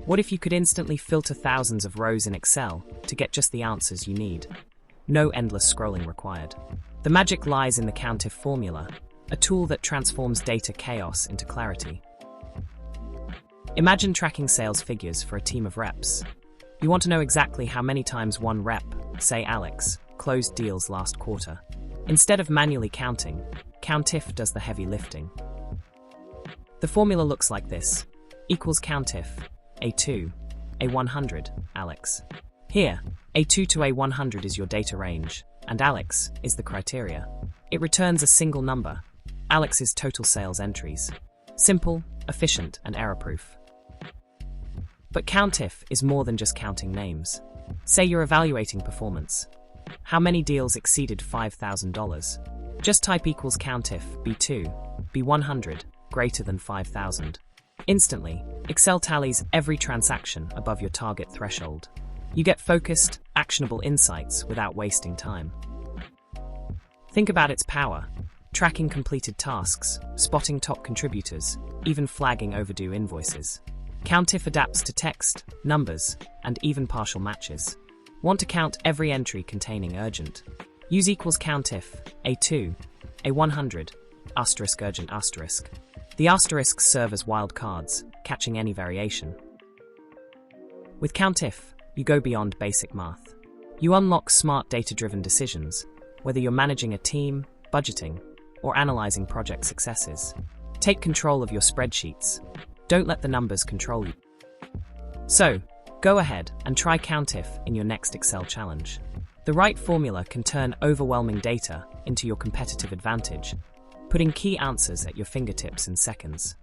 What if you could instantly filter thousands of rows in Excel to get just the answers you need? No endless scrolling required. The magic lies in the COUNTIF formula, a tool that transforms data chaos into clarity. Imagine tracking sales figures for a team of reps. You want to know exactly how many times one rep, say Alex, closed deals last quarter. Instead of manually counting, COUNTIF does the heavy lifting. The formula looks like this: equals COUNTIF, A2, A100, Alex. Here, A2 to A100 is your data range, and Alex is the criteria. It returns a single number, Alex's total sales entries. Simple, efficient, and error-proof. But COUNTIF is more than just counting names. Say you're evaluating performance. How many deals exceeded $5,000? Just type equals COUNTIF, B2, B100, greater than 5,000. Instantly, Excel tallies every transaction above your target threshold. You get focused, actionable insights without wasting time. Think about its power: tracking completed tasks, spotting top contributors, even flagging overdue invoices. COUNTIF adapts to text, numbers, and even partial matches. Want to count every entry containing urgent? Use equals COUNTIF, A2, A100, asterisk urgent asterisk. The asterisks serve as wildcards, catching any variation. With COUNTIF, you go beyond basic math. You unlock smart data-driven decisions, whether you're managing a team, budgeting, or analyzing project successes. Take control of your spreadsheets. Don't let the numbers control you. So, go ahead and try COUNTIF in your next Excel challenge. The right formula can turn overwhelming data into your competitive advantage, putting key answers at your fingertips in seconds.